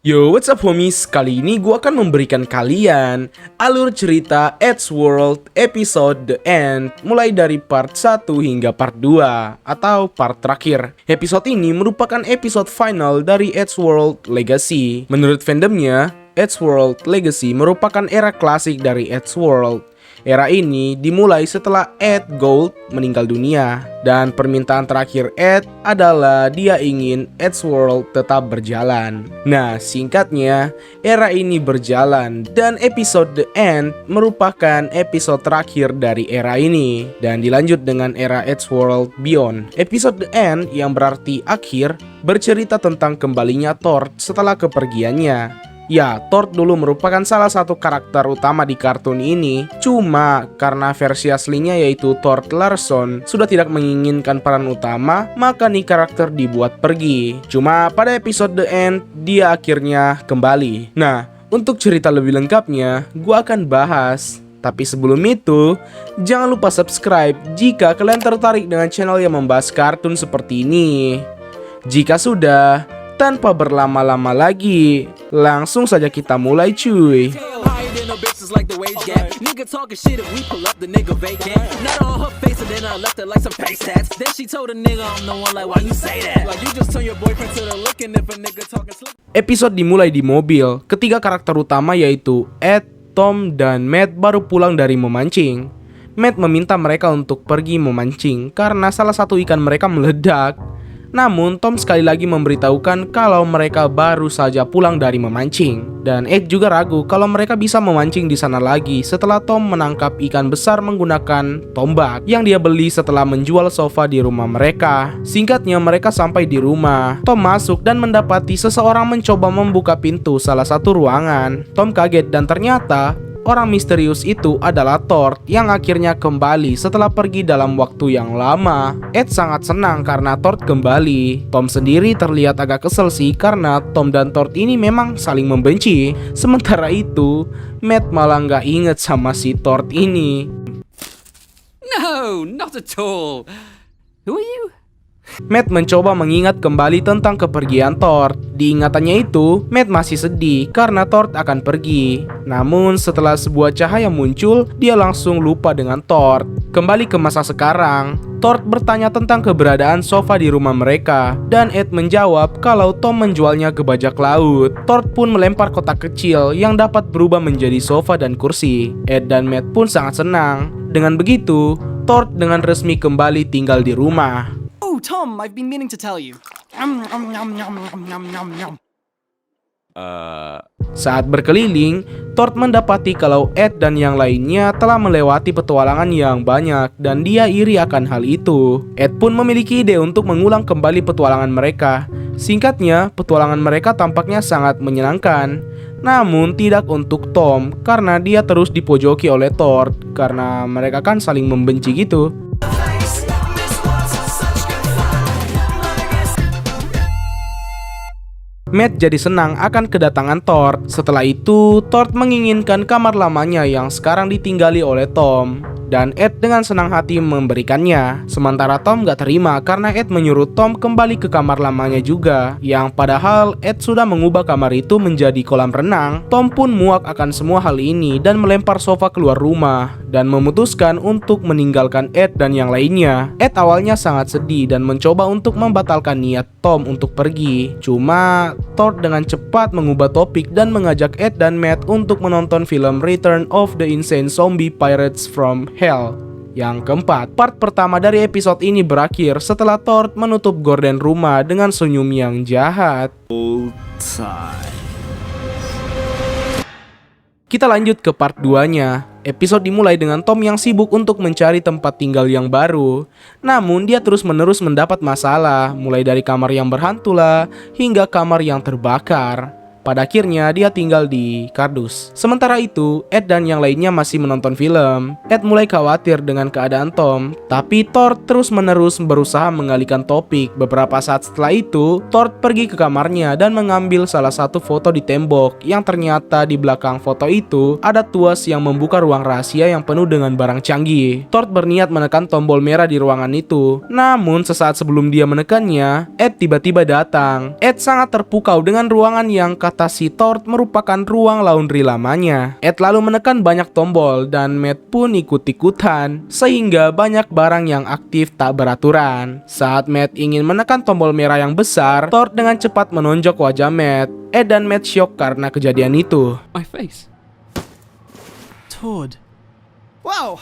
Yo, what's up homies? Kali ini gue akan memberikan kalian alur cerita Eddsworld episode The End, mulai dari part 1 hingga part 2 atau part terakhir. Episode ini merupakan episode final dari Eddsworld Legacy. Menurut fandomnya, Eddsworld Legacy merupakan era klasik dari Eddsworld. Era ini dimulai setelah Ed Gold meninggal dunia, dan permintaan terakhir Ed adalah dia ingin Eddsworld tetap berjalan. Nah, singkatnya, era ini berjalan dan episode The End merupakan episode terakhir dari era ini, dan dilanjut dengan era Eddsworld Beyond. Episode The End yang berarti akhir bercerita tentang kembalinya Thor setelah kepergiannya. Ya, Thor dulu merupakan salah satu karakter utama di kartun ini. Cuma karena versi aslinya yaitu Thor Larsson sudah tidak menginginkan peran utama, maka nih karakter dibuat pergi. Cuma pada episode The End, dia akhirnya kembali. Nah, untuk cerita lebih lengkapnya, gua akan bahas. Tapi sebelum itu, jangan lupa subscribe jika kalian tertarik dengan channel yang membahas kartun seperti ini. Jika sudah, tanpa berlama-lama lagi, langsung saja kita mulai cuy. Episode dimulai di mobil. Ketiga karakter utama yaitu Ed, Tom, dan Matt baru pulang dari memancing. Matt meminta mereka untuk pergi memancing karena salah satu ikan mereka meledak. Namun Tom sekali lagi memberitahukan kalau mereka baru saja pulang dari memancing, dan Ed juga ragu kalau mereka bisa memancing di sana lagi setelah Tom menangkap ikan besar menggunakan tombak yang dia beli setelah menjual sofa di rumah mereka. Singkatnya, mereka sampai di rumah. Tom masuk dan mendapati seseorang mencoba membuka pintu salah satu ruangan. Tom kaget dan ternyata orang misterius itu adalah Thor yang akhirnya kembali setelah pergi dalam waktu yang lama. Ed sangat senang karena Thor kembali. Tom sendiri terlihat agak kesel sih karena Tom dan Thor ini memang saling membenci. Sementara itu, Matt malah nggak inget sama si Thor ini. No, not at all. Who are you? Matt mencoba mengingat kembali tentang kepergian Thor. Di ingatannya itu, Matt masih sedih karena Thor akan pergi. Namun setelah sebuah cahaya muncul, dia langsung lupa dengan Thor. Kembali ke masa sekarang, Thor bertanya tentang keberadaan sofa di rumah mereka, dan Ed menjawab kalau Tom menjualnya ke bajak laut. Thor pun melempar kotak kecil yang dapat berubah menjadi sofa dan kursi. Ed dan Matt pun sangat senang. Dengan begitu, Thor dengan resmi kembali tinggal di rumah. Oh, Tom, I've been meaning to tell you. Saat berkeliling, Thor mendapati kalau Ed dan yang lainnya telah melewati petualangan yang banyak dan dia iri akan hal itu. Ed pun memiliki ide untuk mengulang kembali petualangan mereka. Singkatnya, petualangan mereka tampaknya sangat menyenangkan. Namun tidak untuk Tom karena dia terus dipojoki oleh Thor karena mereka kan saling membenci gitu. Matt jadi senang akan kedatangan Thor. Setelah itu, Thor menginginkan kamar lamanya yang sekarang ditinggali oleh Tom, dan Ed dengan senang hati memberikannya. Sementara Tom gak terima karena Ed menyuruh Tom kembali ke kamar lamanya juga, yang padahal Ed sudah mengubah kamar itu menjadi kolam renang. Tom pun muak akan semua hal ini dan melempar sofa keluar rumah dan memutuskan untuk meninggalkan Ed dan yang lainnya. Ed awalnya sangat sedih dan mencoba untuk membatalkan niat Tom untuk pergi. Cuma Thor dengan cepat mengubah topik dan mengajak Ed dan Matt untuk menonton film Return of the Insane Zombie Pirates from Hell. Yang keempat, part pertama dari episode ini berakhir setelah Thor menutup gorden rumah dengan senyum yang jahat. Kita lanjut ke part 2-nya. Episode dimulai dengan Tom yang sibuk untuk mencari tempat tinggal yang baru. Namun dia terus-menerus mendapat masalah, mulai dari kamar yang berhantu lah, hingga kamar yang terbakar. Pada akhirnya dia tinggal di kardus. Sementara itu, Ed dan yang lainnya masih menonton film. Ed mulai khawatir dengan keadaan Tom, tapi Thor terus-menerus berusaha mengalihkan topik. Beberapa saat setelah itu, Thor pergi ke kamarnya dan mengambil salah satu foto di tembok, yang ternyata di belakang foto itu ada tuas yang membuka ruang rahasia yang penuh dengan barang canggih. Thor berniat menekan tombol merah di ruangan itu. Namun sesaat sebelum dia menekannya, Ed tiba-tiba datang. Ed sangat terpukau dengan ruangan yang katanya ternyata si Tord merupakan ruang laundry lamanya. Ed lalu menekan banyak tombol dan Matt pun ikut-ikutan, sehingga banyak barang yang aktif tak beraturan. Saat Matt ingin menekan tombol merah yang besar, Tord dengan cepat menonjok wajah Matt. Ed dan Matt syok karena kejadian itu. My face. Todd. Wow,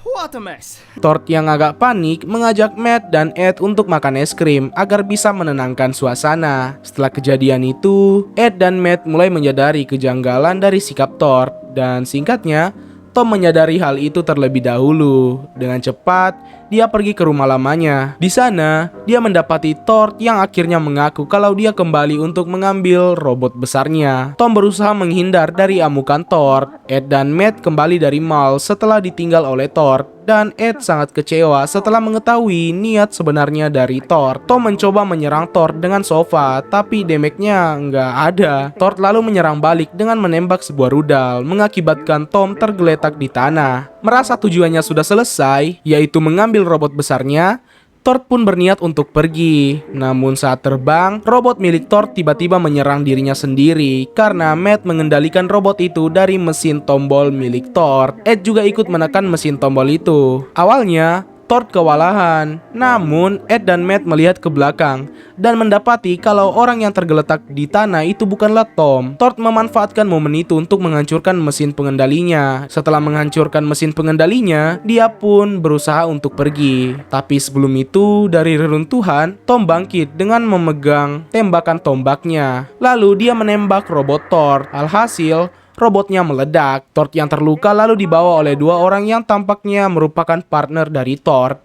what a mess. Tord yang agak panik mengajak Matt dan Ed untuk makan es krim agar bisa menenangkan suasana. Setelah kejadian itu, Ed dan Matt mulai menyadari kejanggalan dari sikap Tord, dan singkatnya, Tom menyadari hal itu terlebih dahulu. Dengan cepat, dia pergi ke rumah lamanya. Di sana, dia mendapati Tord yang akhirnya mengaku kalau dia kembali untuk mengambil robot besarnya. Tom berusaha menghindar dari amukan Tord. Ed dan Matt kembali dari mall setelah ditinggal oleh Tord. Dan Ed sangat kecewa setelah mengetahui niat sebenarnya dari Tord. Tom mencoba menyerang Tord dengan sofa, tapi damage-nya nggak ada. Tord lalu menyerang balik dengan menembak sebuah rudal, mengakibatkan Tom tergeletak di tanah. Merasa tujuannya sudah selesai, yaitu mengambil robot besarnya, Tord pun berniat untuk pergi. Namun saat terbang, robot milik Tord tiba-tiba menyerang dirinya sendiri karena Matt mengendalikan robot itu dari mesin tombol milik Tord. Ed juga ikut menekan mesin tombol itu. Awalnya, Tord kewalahan, namun Ed dan Matt melihat ke belakang dan mendapati kalau orang yang tergeletak di tanah itu bukanlah Tom. Tord memanfaatkan momen itu untuk menghancurkan mesin pengendalinya. Setelah menghancurkan mesin pengendalinya, dia pun berusaha untuk pergi. Tapi sebelum itu, dari reruntuhan, Tom bangkit dengan memegang tembakan tombaknya. Lalu dia menembak robot Tord. Alhasil, robotnya meledak. Tord yang terluka lalu dibawa oleh dua orang yang tampaknya merupakan partner dari Tord.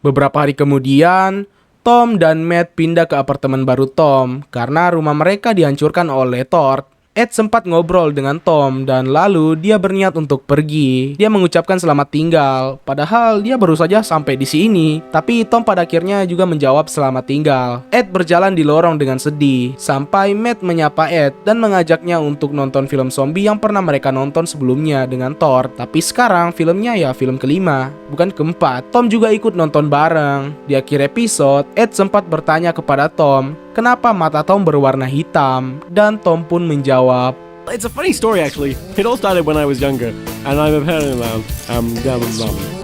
Beberapa hari kemudian, Tom dan Matt pindah ke apartemen baru Tom karena rumah mereka dihancurkan oleh Tord. Ed sempat ngobrol dengan Tom dan lalu dia berniat untuk pergi. Dia mengucapkan selamat tinggal, padahal dia baru saja sampai di sini. Tapi Tom pada akhirnya juga menjawab selamat tinggal. Ed berjalan di lorong dengan sedih, sampai Matt menyapa Ed dan mengajaknya untuk nonton film zombie yang pernah mereka nonton sebelumnya dengan Tord. Tapi sekarang filmnya ya film kelima, bukan keempat. Tom juga ikut nonton bareng. Di akhir episode, Ed sempat bertanya kepada Tom, kenapa mata Tom berwarna hitam? Dan Tom pun menjawab, It's a funny story actually. It all started when I was younger, and I'm apparently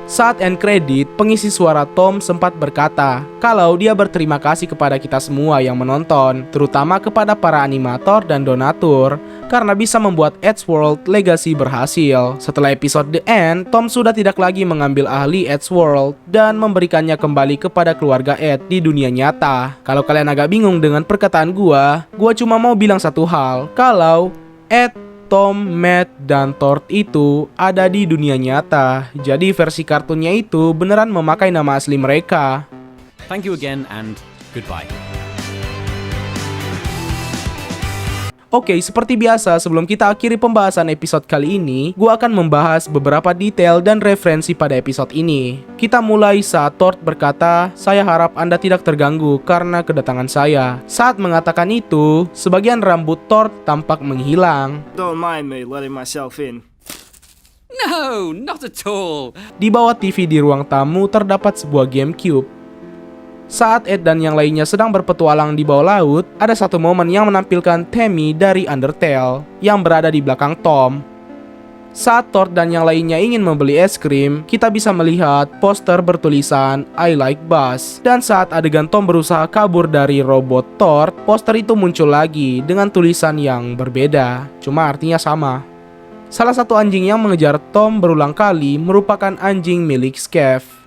Saat end credit, pengisi suara Tom sempat berkata kalau dia berterima kasih kepada kita semua yang menonton, terutama kepada para animator dan donatur, karena bisa membuat Eddsworld Legacy berhasil. Setelah episode The End, Tom sudah tidak lagi mengambil ahli Eddsworld dan memberikannya kembali kepada keluarga Ed di dunia nyata. Kalau kalian agak bingung dengan perkataan gua cuma mau bilang satu hal, kalau Ed, Tom, Matt, dan Tord itu ada di dunia nyata. Jadi versi kartunnya itu beneran memakai nama asli mereka. Thank you again and goodbye. Oke, seperti biasa sebelum kita akhiri pembahasan episode kali ini, gua akan membahas beberapa detail dan referensi pada episode ini. Kita mulai saat Tord berkata, "Saya harap Anda tidak terganggu karena kedatangan saya." Saat mengatakan itu, sebagian rambut Tord tampak menghilang. Don't mind me letting myself in. No, not at all. Di bawah TV di ruang tamu terdapat sebuah GameCube. Saat Ed dan yang lainnya sedang berpetualang di bawah laut, ada satu momen yang menampilkan Tammy dari Undertale yang berada di belakang Tom. Saat Tord dan yang lainnya ingin membeli es krim, kita bisa melihat poster bertulisan I like Buzz. Dan saat adegan Tom berusaha kabur dari robot Tord, poster itu muncul lagi dengan tulisan yang berbeda, cuma artinya sama. Salah satu anjing yang mengejar Tom berulang kali merupakan anjing milik Skev.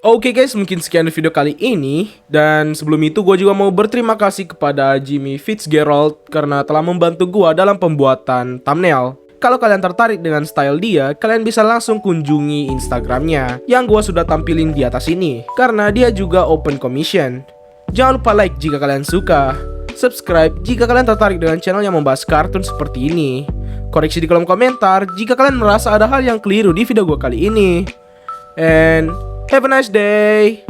Oke guys, mungkin sekian video kali ini. Dan sebelum itu gue juga mau berterima kasih kepada Jimmy Fitzgerald karena telah membantu gue dalam pembuatan thumbnail. Kalau kalian tertarik dengan style dia, kalian bisa langsung kunjungi Instagramnya yang gue sudah tampilin di atas ini, karena dia juga open commission. Jangan lupa like jika kalian suka, subscribe jika kalian tertarik dengan channel yang membahas kartun seperti ini, koreksi di kolom komentar jika kalian merasa ada hal yang keliru di video gue kali ini. And have a nice day.